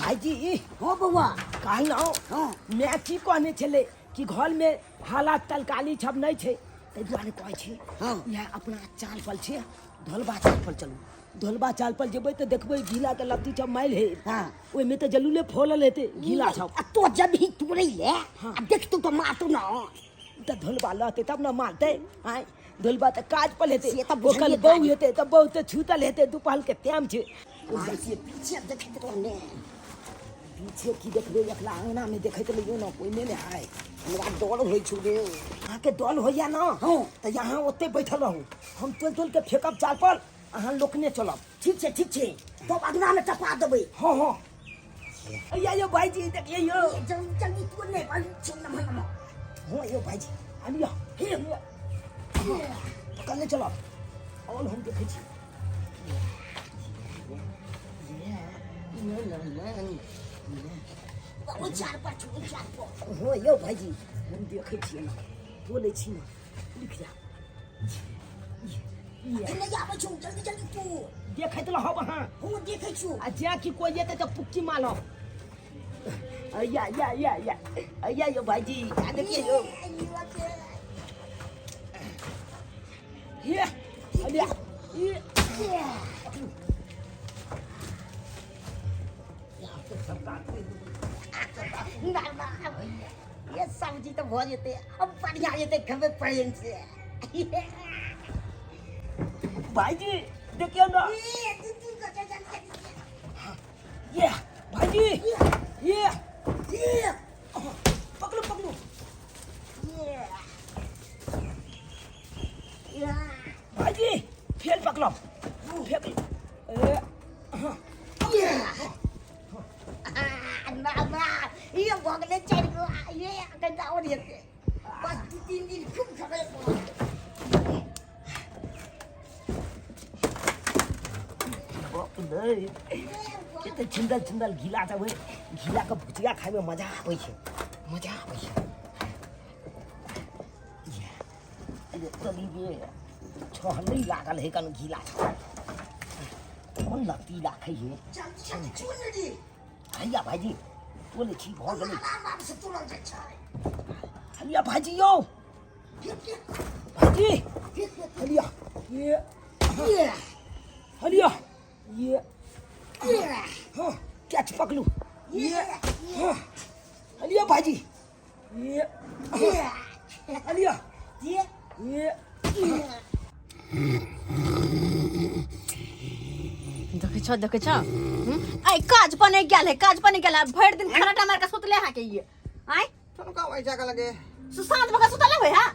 भाईजी हो बउआ कहलहुँ हाँ मैं की कहने छले कि घर में हालात तलकाली छब नहीं छे ताहि दुआरे कहै छी हाँ यह अपना चाल पल छे धोलबा चाल पर चलू धोलबा चाल पर जेबै तऽ देखबै गीला के लत्ती छब मैल है हाँ ओहिमे तऽ जलूले फोलल हेतै गीला छब तो जब ही तुरे ले हाँ। देख तू तो मार तू ना तऽ धोलबा लहतै तब न मारतै आय धोलबा तऽ काज पर हेतै से तऽ बुझलियै ओकर बहु काज। हेतै तऽ बहु तऽ छूतल हेतै दुपहर के टाइम छै से पीछे देख तो ने पीछे की देखबै एकला अंगना में देखैत रहियो न कोई ने है हमरा डर होई छु रे अहाँके दल होइया न हाँ तऽ यहाँ ओते बैठल रहू हम तोल के फेंकब चाल पर अहाँ लोकने चलब ठीक छै तो अगना में टपा देबै हाँ हाँ अय्या यो भाईजी देखिए यो जल्दी जल्दी तू ने बन चल ना मन हाँ यो भाईजी आलिया हे पकड़ने चलब और हम देखे छी वो चार पर छु चार पर हाँ यो भाईजी हम देखे छियै ना बोले छी ना लिख जा तू नहीं आबै छु जल्दी जल्दी तू देखैत रहब अहाँ हम देखै छु आ जा कि कोई जेतै तऽ पुक्की मारब अय्या या या या अय्या यो भाईजी आ देखिए यो ये अलिया ये ना ना ये सब्जी तो भो जेते अब बढ़िया जेते खबे प्रेम से भाईजी देखियो ना ये भाईजी ये पकड़ो पकड़ो भाईजी फेल पकड़ो फेल ना ना ये भगले चढ़ गयो ये कंदा और जेते बस 2-3 दिन खूब खबे कते छिंदल छिंदल घिला सब घिला के भुजिया खाए में मजा आबै छै मजा आबै छै ये तली ये छहली लागल है कन घिला कोन लत्ती लाखै है चल चल रे हैया भाईजी बोले छी भ गेलै नाम से तोड़ जाय छै हैया भाईजी यौ भाईजी हैया ये हैया ये हाँ कैच पकड़ू ये हाँ हैया भाईजी ये हैया ये देखे छ आई काज बने गेल है काज बने गेल है भर दिन खराटा मार के सुतले हा के ये आई चलो का वैसा का लगे सुशांत बका सुतले होय हा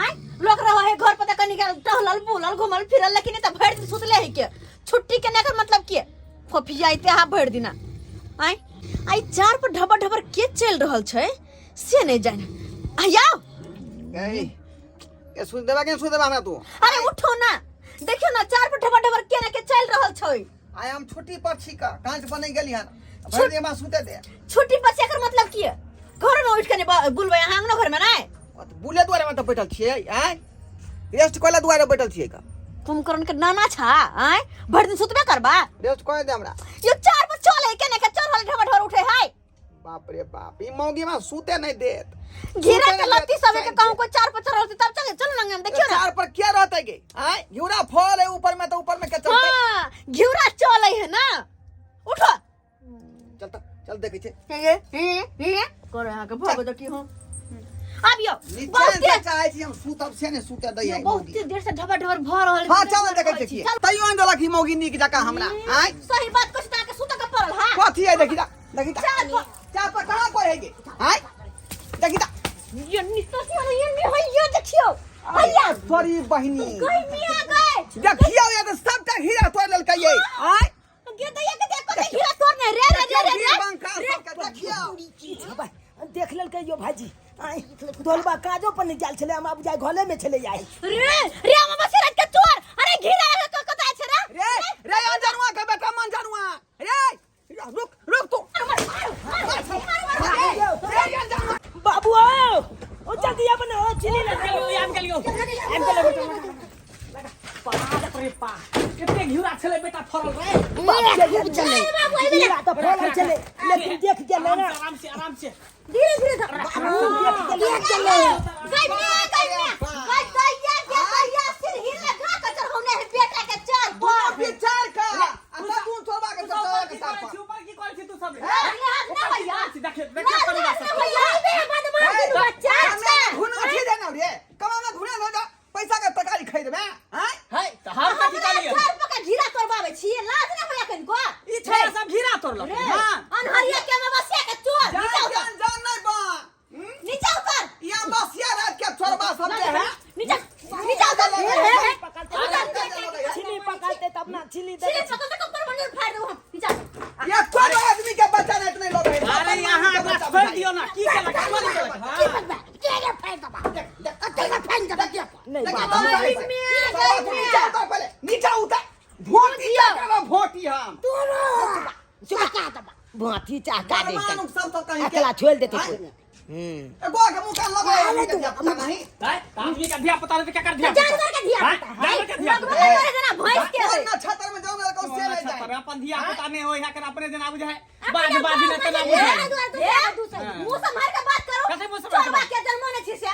आई लोग रहो है घर पर कनी के टहलल बुलल घुमल फिरल लेकिन त भर दिन सुतले है के छुट्टी के नेकर मतलब के फोफियाइते हा भर दिन आई आई चार पर ढबर ढबर के चल रहल छै से नहीं जाने आया ए ए सुन देबा हमरा तू अरे उठो ना देखियो ना चार पर ढबर ढबर के ने के चल रहल छै आय हम छोटी पर छी का कांच बने गेली हन भर दे मा सुते दे छुट्टी पर से एकर मतलब की है घर में उठ के ने बुलबै अहाँ अंगनो घर में नहीं बुले द्वारे में तो बैठल छियै आय रेस्ट कोला द्वारे बैठल छियै का कुंभकर्ण के नाना छा आय भर दिन सुतबे करबा रेस्ट कोय दे हमरा यो चार पर चले के ने के चढ़ल ढबर ढबर उठे हाय बाप रे बाप ई मौगी में सूते नहीं देत घेरा के लत्ती सब के कहूं को चार पर चढ़ल तब चल चल ना हम देखियो ना चार पर क्या रहते गे आय घिउरा फल है ऊपर में तो ऊपर में के चलते हां घिउरा चले है ना उठो चलता चल देखे छे ये करे हा के भगो तो की हो आबियो नीचे से चाहे छी हम सूतब से ने सूते दै है बहुत मौगी देर से ढबर ढबर भ रहल हां चल देखे छी तइयो न देलक ई मौगी नीक जका हमरा आय सही बात कुछ ता के सुत के पड़ल हां कथी है देखी चार पर कहां पर है गे आय देखी ता ये निस्तो से ये नहीं है ये देखियो भैया तोरी बहिनी कोई मिया गए देखियो ये तो सबटा हीरा तोड़ लेलकै ये आय गे दैया के देखो ते हीरा तोड़ने रे बंका सबके देखियो देख लेलकै यो भाईजी आय दोलबा काजो पर नहीं जाल छले हम अब जाय घले में छले जाय रे हम बसरत के चोर अरे घिरा के कता छै रे रे अंजनुआ के बेटा मंजनुआ रे रुक तू बाबू ओ जल्दी अपन चिली ले चलो पाद रे पा कितने घिउरा छले बेटा फरल रे बाप चले घिउरा तो फरल छले बाबू देख के ले ना आराम से आराम से धीरे धीरे धर बाबू देख के ले गइया सिर हिल घा कचर होने है बेटा के चार दोनों विचार का अब तू छोड़वा के छोड़वा के साथ ऊपर की कौन सी तू सब ना भैया देखे देखे भैया बे बदमाश तू बच्चा अच्छा घुन अच्छी देना रे कमाना घुना लो जा पैसा का तकारी खरीद बे हैं है तो हम का निकालिए चार पका घीरा तोड़बावे छिए लाज ना होया कनको ई छोरा सब घिरा तोड़ल हां अनहरिया के में बसिया के चोर नीचे उतर जान नहीं बा नीचे उतर या बसिया रात के छोड़वा सब के है नीचे नीचे उतर छिली पकड़ते तब ना छिली दे छिले पकड़ के कपर बंदर फाड़ दो हम नीचे ये कौन आदमी के बच्चा नहीं इतने लोग है अरे यहां एकरा छोड़ दियो ना की के लगा कौन के लगा हां के फेंक दबा अतै फेंक दबा के नहीं बाबा नीचे उतर भोटिया करो भोटी हम चुका दबा भाती चाका दे मानुक सब तो कहीं अकेला छोड़ देते हैं? को एगो के मुंह कान लगा पता नहीं है आदमी का धिया पता नहीं क्या कर दिया जानवर के धिया जानवर के धिया लगभग मेरे जना भैंस के कौन है ना छतर में जाऊंगा कौन से ले जाए पर अपन धिया पता नहीं हो यहाँ कर अपने जना बुझाए बाजी न तना बुझाए मुंह संभाल के बात करो कैसे मुंह संभाल के चोरवा बात? के जन्म ने छी से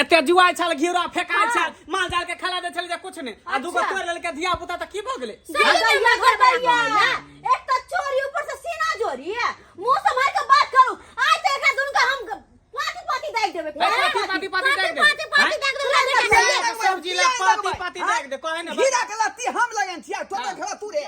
एते जुआ छल घिरा फेकाय छल माल जाल के खला दे छल जे कुछ नहीं आ दूगो अच्छा। तोड़ लेल के धिया पुता त की भ गेले एक तो चोरी ऊपर से सीना जोरी है मुंह संभाल के बात करो आज तो एक दुन का हम पाती देख देबे पाती देख दे पाती देख दे सब्जी ला पाती देख दे कहे ना हीरा के लत्ती हम लगन छिया तो खड़ा तू रे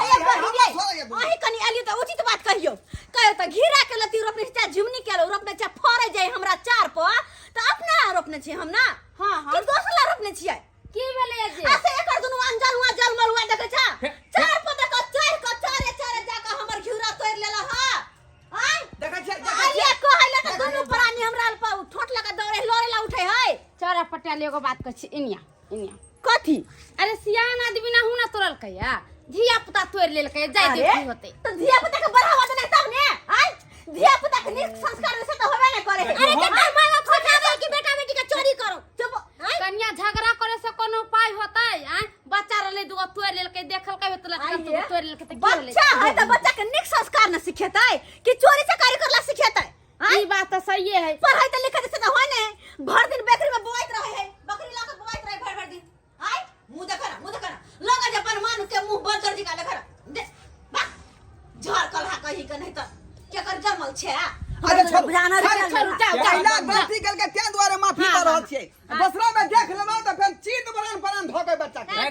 अही कनी आली त उचित बात कहियो कहे त घीरा के लती रोपने चा झुमनी के रोपने चा फरे जाय हमरा चार प त अपना रोपने छी हम ना हां कि दोसला रोपने छियै की भेलै जे ऐसे एकर दुनु अंजलुआ जलमलुआ देखे छा चार प देख चढ़ के चारे चारे जाके हमर घिरा तोड़ लेला हा आय देखै छै आइए कहले त दुनु प्राणी हमरा पर ठोट लगा दौड़े लोरेला उठे है चौरा पटियाली एगो बात कहै छी इनिया कथी अरे सियान आदमी ना हूं ना तोड़ल कहिया धिया पुता तोड़ लेल कहिया जाय दे की होते तो धिया पुता के बढ़ावा देने तब ने आय धिया पुता के निक संस्कार से तो होबे ना करे अरे के माय बाप खोटा दे कि बेटा बेटी के चोरी करो चुप कन्या झगड़ा करे से कोनो उपाय होतै आ बच्चा रहले दुगो तोड़ लेल के देखल के तोला के तोड़ लेल के त की होले बच्चा है तो बच्चा के निक संस्कार न सिखेतै कि चोरी चकारी करला सिखेतै ई बात तो सही है पढ़ाई त लिखै से तो होय ने भर दिन बेकरी में बोआइत रहे है बकरी लाके बोआइत रहे भर दिन आय मुंह देखा लगा जे अपन मानु के मुंह बंद कर दिका लेखरा दे बा झर कलहा कहि के नहीं त के कर जमल छे अरे छोड़ जानवर पहला गलती करके क्या द्वारा माफी कर रहल छियै दूसरा में देख लेना तो फिर चीत बरन धोके बच्चा के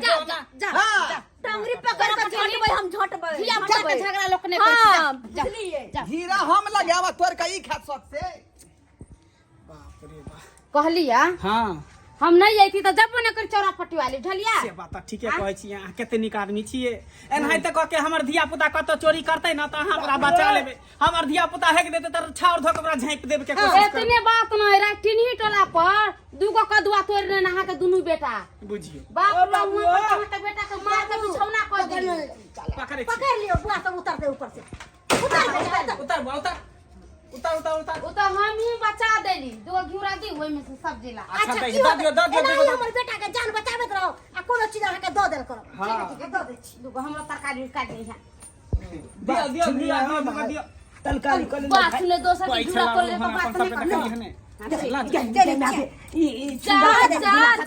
जा हां टंगरी पकड़ के झटबै हम झटबै धिया पुता के झगड़ा लोक ने कर हां बुझलिए हीरा हम लगावा तोर का ई खा सक से बाप रे बाप कहलिया हां हम नहीं आइती त जब ने कर चौरा पटियाली ढलिया से बात ठीके कहै छी अहाँ कते निक आदमी छियै एनाहि त कह के हमर धिया पुता कत चोरी करतै न त अहाँ ओकरा बचा लेबै हमर धिया पुता हेक देतै त छाउर धो के ओकरा झाँप देब के कोशिश करबै एतने बात नहीं रे टिन्ही टोला पर दूगो कदुआ तोड़ ले नहा के दुनु बेटा बुझियो बाप रे मुंह पे बेटा के मार के बिछौना कर दी पकड़े छी पकड़ लियो बुआ सब उतर दे ऊपर से उतर उतर वो तो हम ही बचा देली दूगो घिउरा दी ओइ में से सब्जी ला अच्छा अच्छा दे दियो एनाही हमर बेटा के जान बचाबैत रहो आ कोनो चीज अहाँ के द देल करो हां दो दे छी दूगो हमरा तरकारी काट दी है दियो तलकारी कर बात ने दोसर के घिउरा तोड़ ले तो बात नहीं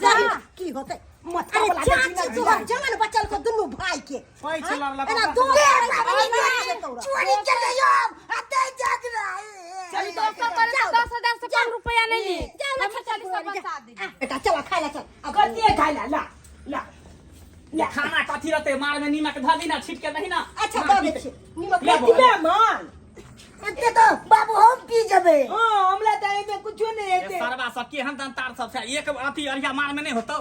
कर की होते अरे चाची तोहर जमन बचल को दुनु भाई के पैसा ला एना दो चोरी के लियो अते जाग रहा है चल दोस्तों करे 10,000 से कम रुपया नहीं ली हम 40 से बचा दी बेटा चला खाई ला चल अब कतिए खाइला ला ये खाना कथी रहते मार में नीमक धली ना छिट के नहीं ना अच्छा दो दे छी निमक ले कतिए मान अते तो बाबू हम पी जबे हां हमला त एमे कुछो नहीं ये हेते सरवा सब केहन दंतार सब से एक अथी अरिया मार में नहीं होतो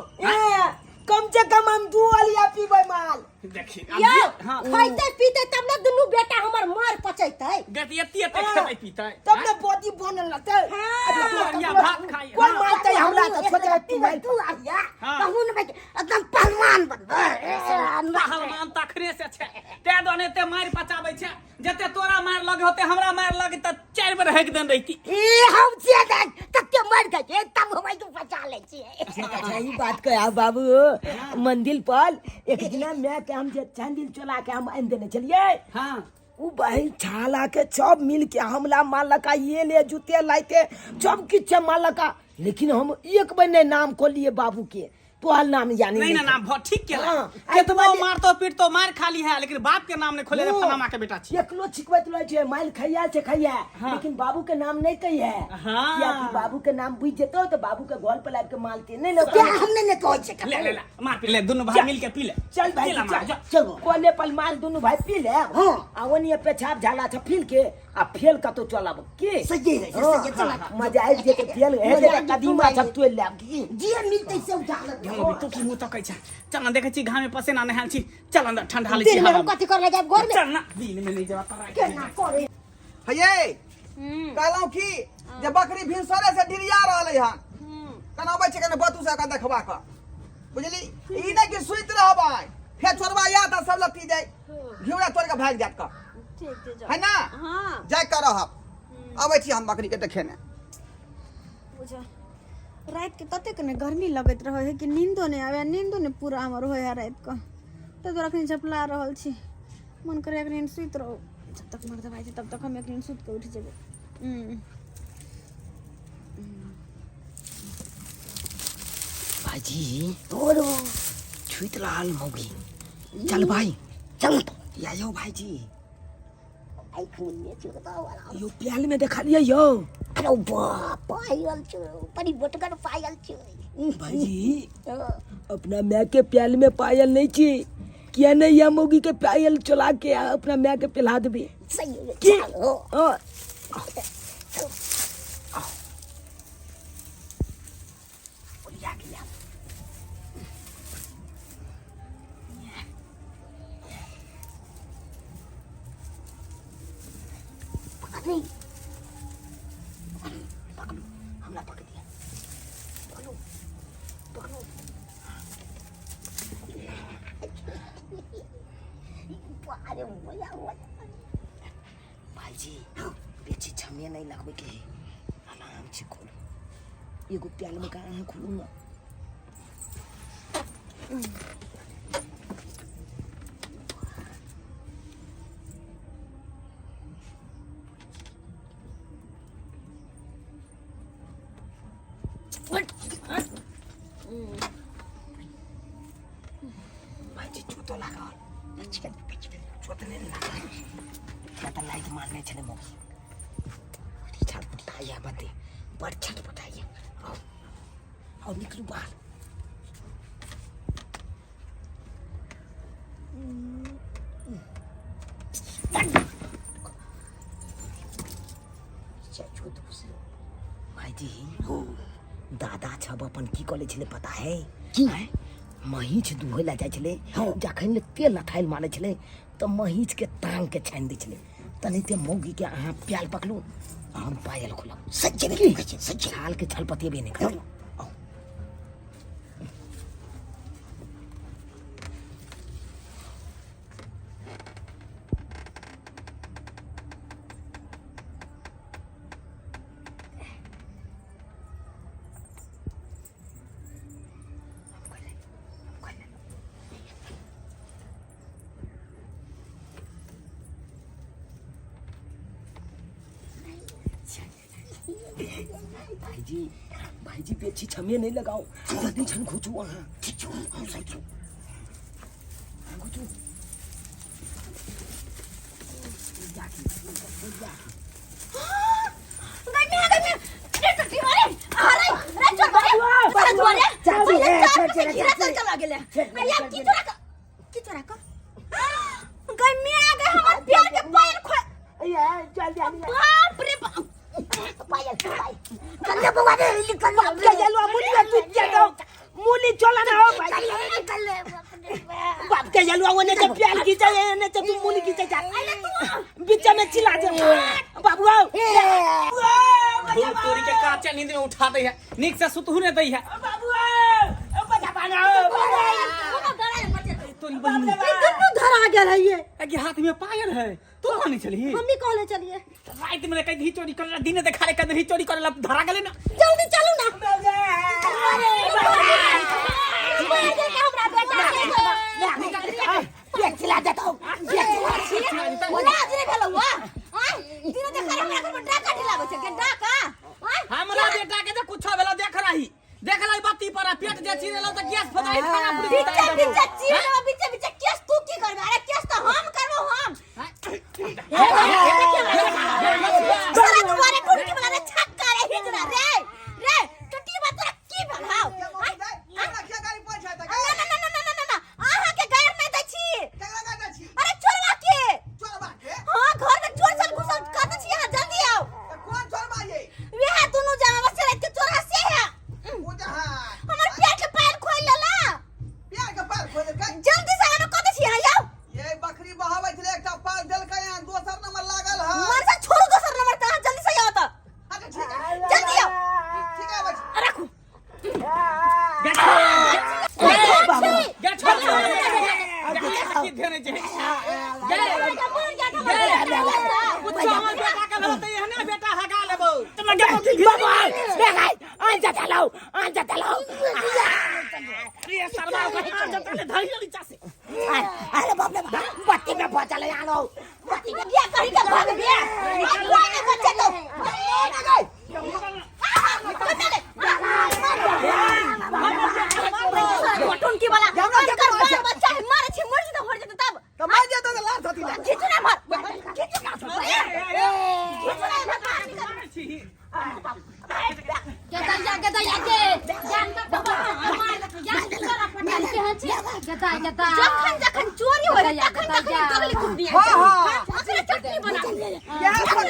कम से कम हम दू वालिया पीबै माल देखी या हां खाइते पीते तब ना दुनु बेटा हमर मार पचैतै बेटी एते खेबै पीतै तब न बॉडी बनल रहतै अरिया भात खाई कोन मारतै हमरा त छोटे पीबै तू आया हाँ। कहूं न एकदम पहलवान बनबै पहलवान तखरे से छै ते दोने ते मार पचाबै छै जते तोरा मार लगे होते हमरा मार लगे त 4 बेर हेक देन रहिती ई हम छियै त ये मर गए तब हमारे को बचा ले छिए अच्छा ही बात कहा बाबू मंदिर पर एक दिन मैं के हम जे चंदिल चला के हम आन देने चलिए हाँ वो भाई छाला के सब मिल के हमला मालका ये ले जूते लाइते सब किछ मालका लेकिन हम एक बने नाम को लिए बाबू के तो हाल नाम यानी नहीं ना नाम बहुत ठीक केला हाँ, कितना मारतो पीटतो मार खाली है लेकिन बाप के नाम ने खोले रे फलामा के बेटा छी एकलो छिकबैत रहे छे माइल खैया छे खैया लेकिन बाबू के नाम नहीं कही है हाँ। क्या कि बाबू के नाम बुझ जेतो तो बाबू के घर पे लाग के मालते नहीं लो क्या हमने ने कहो छे ले ले ले मार पी ले दोनों भाई मिल के पी ले चल भाई चल मार, चल चलो। कोले पल माल दोनों भाई पी ले हां आवनी पेछाब झाला छ फील के आ फेल का तो चलब के सही है सही चला मजा आई जे के फेल है जे कदीमा सब तो ले जी मिलते से उठा ले हम तो की मुंह तकै छ चल ना देखे छी घाम में पसीना नहाल छी चल अंदर ठंडा ले छी दिन में हवा कथि कर ले जाब घर में चल ना दिन में नहीं जावा तरा के ना करे हये कहलौं की जे बकरी भिनसरे से डिरिया रहलै हन कना अबै छै कने बतू से का देखबा क बुझली ई नै कि सुइत रहबै फेर चोरबा या त सब लत्ती जाय घिउरा तोड़ के भाग जात क ठीक छै है ना हां जाय कर रहब अबै छी हम बकरी के देखे ने बुझा रात के तते कने गर्मी लगत रहे है कि नींदो नहीं आवे नींदो नहीं पूरा हमर होय है रात का तो तोरा कहीं झपला रहल छी मन करे एक नींद सुत रहो जब तक मर दवाई तब तक हम एक नींद सुत के उठ जेबे भाजी ओरो छुइत लाल मौगी चल भाई चल या यो भाईजी आई खून में चुरता वाला यो प्याल में देखा लिया यो अरे बाप पायल छु परी बटकर पायल छु भाईजी अपना मैं के प्याल में पायल नहीं छी क्या नहीं या मौगी के पायल चला के अपना मैं के पिला देबे सही है की चलो ओलिया गया अरे पकड़ो हमला पकड़ दिया पकड़ो पकड़ो अरे भैया भाईजी बेची छमिया नहीं लगबे के आराम से खोलो एगो प्याल में कहाँ खोलू ना भाईजी चोतो लगा चोट नहीं लगा क्या तो लाइट मारने चले मौगी बड़ी छटपटाई बते बड़ छटपटाई और निकलू बाहर भाईजी दादा छब अपन की कॉलेज छले पता है की महीच दुहे ला जाय छले जखन तेल लथाइल मारे छले तो महीच के टांग के छान दे छले तनी ते मौगी के अहाँ प्याल पकलू हम पायल खोलब सच्चे में सच्चे छाल के छलपतिए भी नहीं कर भाईजी भाईजी बेची छमिया नहीं लगाओ जल्दी छन खोचू वहाँ खोचू चला गेले अरे अब की तोरा का गम्मी आ गए हमर प्यार के पायल खो बाप रे बाप पायल पायल कल बुआ ने निकल के जलवा मुली तू जलो मुली चला ना हो भाई निकल बाप के जलवा ओने के प्याल खींचे ने तो तू मुली खींचे जा बीच में चिल्ला दे बाबू आओ धूल तोरी के काचा नींद में उठा दे है नीक से सुतहु ने दई है बाबू बजा पाना तोरी बहिनी धरा गेल है ये कि हाथ में पायल है तो कहनी चली हम भी कहले चलिए रात में कहीं धी चोरी कर दिन देखा रे कहीं चोरी करे धरा गेले ना जल्दी चलू ना हमरा बेटा पेट चिल्ला देता हूँ ओला आज रे भेलौ आ दिन देखा हमरा घर में डाका ढिलाबे छै के डाका हमरा बेटा के तो कुछ भेलो देख रही बत्ती पर पेट जे चिरेलो त गैस फदाई खाना पूरी बीच चीर बीच केस तू की करबे अरे केस तो हम करबो हम चला तुम्हारे टुटकी वाला छक्का रे हिजरा रे टुटकी बात तोरा की भगाओ हमरा के गाड़ी पहुंचा त ना आहा के गायर नहीं दै छी केना गाड़ी छी अरे चोरवा के हां घर में चोर चल घुसल कर छी यहां जल्दी आओ कौन चोरबा ये वेहा दोनों जामा बस रात के चोरा से है वो जहां हमर पेट के पैर खोल लेला प्यार के पैर खोल के जल्दी से आनो कत छी यहां आओ ये बकरी बहावे छले एकटा पाल देल के यहां दोसर नंबर लागल है मर से छोड़ो दोसर नंबर त जल्दी से आओ त अच्छा ठीक है जल्दी आओ ठीक है बच्ची रखो अरे बाप रे बत्ती में पहुंचा ले आलो बत्ती के बिया करी के भाग बिया कोई नहीं बच्चे तो टुनकी वाला कर बच्चा है मारे छी मर जी तो हो जते तब तो मैं जे तो लार थती ना खींचू ना मर खींचू ना गदा के जान का बाबा हमार जान तोरा पटाल के हची गदा जखन चोरी हो रही तखन गगली कुटनी है हां अपने चटनी बना क्या सोच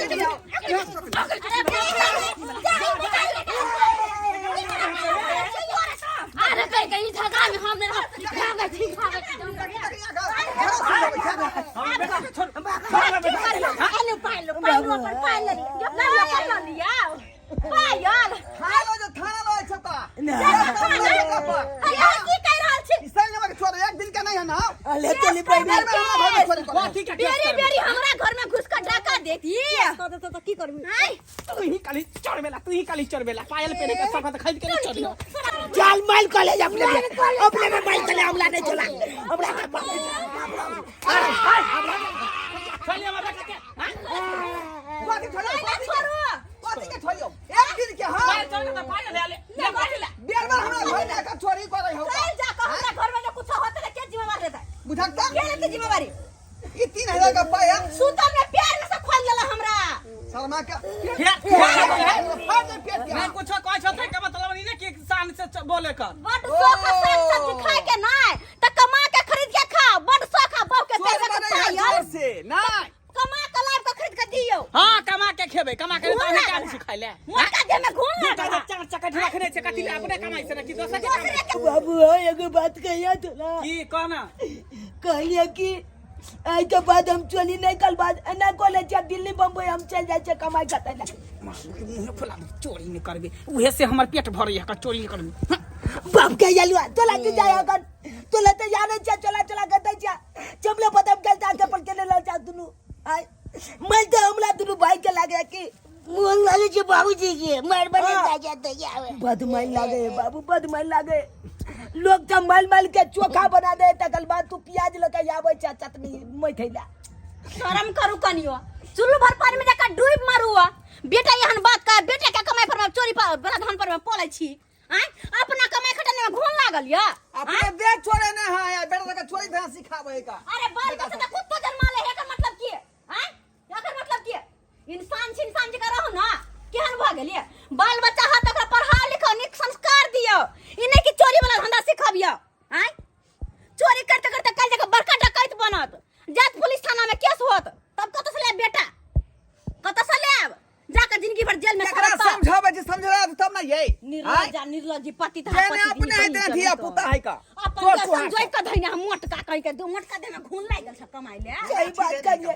अरे कहीं झगड़ा में हमने भागा ठीक आलू पालो पालो ना लिया पायल खालो जो खाना लो छता हां की कह रहल छी संग में छोड़ एक दिन का नहीं है ना ले चली पड़ी बेरी हमरा घर में घुस कर डाका देती तो की करबी तू ही काली चोर बेला पायल पहने के सब खरीद के चोर चल माइल कॉलेज अपने में माइल चले हमला नहीं चला हमरा चलिए हमारा के बाकी छोड़ो छोड़ो बाकी के छोड़ियो एक दिन के हां पायल चोर के पायल ले बियर बार हमरा घर में का चोरी कर रही हो चल जा के हमरा घर में जो कुछ होता है के जिम्मेवार रहता है बुझाता के लेते जिम्मेवारी ये 3000 का पाया सुतल में प्यार में से खोल देला हमरा शर्मा का मैं कुछ कह छते के मतलब नहीं कि शान से बोले कर बड शौक से सब्जी खाए के नहीं त कमा के खरीद के खा बड शौक है बहु के पैसा के पायल से नहीं कमा के लाइफ के खरीद के दियो हां कमा के खेबे कमा के तो नहीं काल सिखाई ले मोटा दे में घूम ले चार चक्कर रखने से कथि अपने कमाई से कि दोसर के बाबू एगो बात कहिया तो ना की कहना कहलिए कि आई के बाद हम चली नहीं कल बाद ना कॉलेज दिल्ली बम्बई हम चल जाए छे कमाई करते ना मुंह फुला चोरी नहीं करबे उहे से हमर पेट भर है चोरी नहीं करबे बाप के यलुआ तोला के जाया कर तोला ते जाने छे चला करते छे चमले पदम के जाके पर के ले जा दुनु आई मैं तो हमला दुनु भाई के लागे कि मुंह लागे छे बाबूजी के मार बने जाते जावे बदमाई लागे बाबू बदमाई लागे लोग तो माल के चोखा बना दे तकल बाद तू प्याज लगा आवे छे चटनी मैं थैला शर्म करू कनियो चुल्लू भर पानी में जाकर डूब मारूआ बेटा यहन बात का बेटा के कमाई पर चोरी पर बड़ा धन पर में पोलै छी हैं अपना कमाई खटने में घूम लागल या अपने दे छोड़े ना है यार बेटा का चोरी धरा सिखावे का अरे बाल बच्चा त खुद तो जन्मा ले एकर मतलब की हैं एकर मतलब की इंसान जका रहो ना केहन भ गेलिए बाल बच्चा हाथ ओकरा पढ़ाओ लिखाओ नीक संस्कार दियो ई नहीं कि चोरी वाला धंधा सिखाबियो हैं चोरी करते करते कल जगह बड़का डकैत बनत जात पुलिस थाना में केस होत तब कत से ले बेटा कत से लेब जाकर जिंदगी भर जेल में खरता समझावे जे समझा तब ना ये निर्लज्जी पति था जेने अपने है दे दिया पुता है का अपन के समझोई के धइना मोटका कहि के दो मोटका दे में खून लाग गेल छ कमाई ले सही बात करिए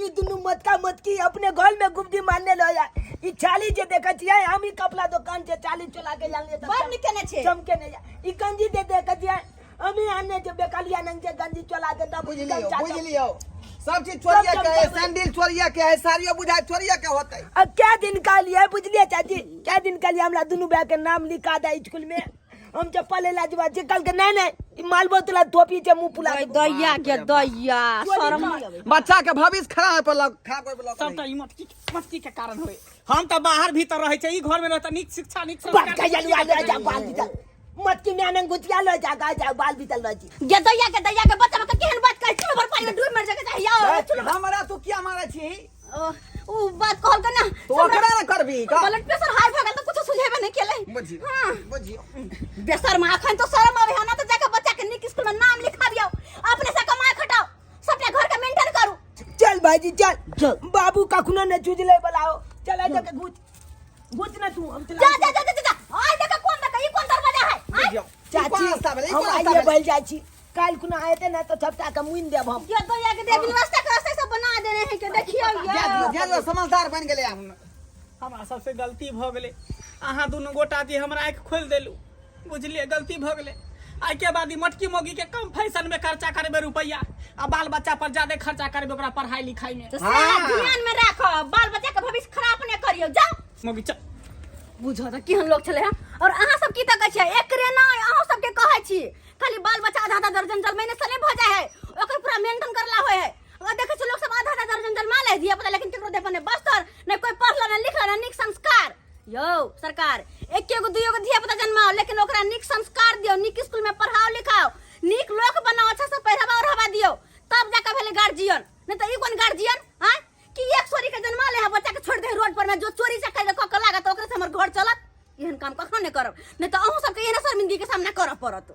ई दुनु मत की अपने घर में गुप्ती मारने लो यार ई चाली जे देखा छिए हम ही कपड़ा दुकान से चाली चला के लांगे त बात निकने छे चमके नहीं जा ई गंजी दे देखा छिए हम ही आने जे बेकालिया नंग जे गंजी चला के तब बुझ लियो सब चीज चोरिया के है, सैंडल चोरिया के है, साड़ियों बुझाए चोरिया के होता है। अब क्या दिन का लिए बुझलिए चाची, क्या दिन का लिए हमरा दुनू भाई के नाम लिखा दे स्कूल में। हम चप्पल ला जब जे कल के नहीं मालबो तोला धोपी जे मुंह फुला के दैया के दैया शर्म नहीं आवे। बच्चा के भविष्य खराब पर लग खा कोई लग सबटा ई मस्ती के कारण होए। हम त बाहर भीतर रहे छै, ई घर में रहता निक शिक्षा निक बात का जलवा ले जा बाल भीतर मत की में गुतिया ले जा बाल भीतर ले जी गे दैया के बच्चा में केहन बात कहै छी, भर पानी में डूब मर जाके चाहिए। हमरा तू क्या मारे छी? उ बात कहल के ना तो ओकरा ना करबी का? ब्लड प्रेशर हाई भ गेल त कुछ सुझेबे नहीं केले। बुझी हां बुझी बेशर्म अखन तो शर्म आवे है ना, तो जाके बच्चा के निक स्कूल में नाम लिखा दियो, अपने से कमाए खटाओ, सबने घर का मेंटेन करू। चल भाईजी चल बाबू कखनो ने चुजले बुलाओ। चल आ जाके घुच ना तू हम चला जा आय देखा कौन देखा, ई कौन दरवाजा है? आय चाची हम आइए बैल जाची काल कुना आए थे ना तो सबटा के मुइन देब हम। ये तो या के देवी व्यवस्था के रास्ते सब बना देने हैं के देखियो ये जे समझदार बन गेले हम। हमरा सबसे गलती भ गेले, अहाँ दुनू गोटा जे हमरा आँख खोल देलू, बुझलिए गलती भ गेले। आई के बाद ई मटकी मोगी के कम फैशन में खर्चा करबे रुपया, आ बाल बच्चा पर ज्यादा खर्चा करबे ओकरा पढ़ाई लिखाई में। तो सब ध्यान में रखो, बाल बच्चा के भविष्य खराब न करियो। जाओ मोगी चल बुझो त केहन लोग छले हैं। और अहाँ सब की त कहै छियै एकरे ना, अहाँ सब के कहै छी खाली बाल बच्चा आधा दर्जन जल महीने से नहीं भ जाय है, ओकर पूरा मेंटेन करला होय है। और देखै छी लोग सब आधा दर्जन जल माले दिया पता, लेकिन केकरो देह पर बस्तर नहीं, कोई पढ़ला न लिखला न निक संस्कार। यो सरकार एकेगो दुइगो धिया पुता जन्माओ, लेकिन ओकरा निक संस्कार दियो, निक स्कूल में पढ़ाओ लिखाओ, निक लोक बनाओ, अच्छा से पहिरावा ओढ़ावा दियो, तब जाके भेले गार्जियन। नहीं तो ई कोन गार्जियन हां कि एक चोरी के जन्मा ले बच्चा के छोड़ दे रोड पर में, जो चोरी से कर क लागत ओकरे से हमर घर चलत। एहन काम कखनो नहीं करब, नहीं तो अहूं सबके एहन शर्मिंदगी के सामना करब पड़त।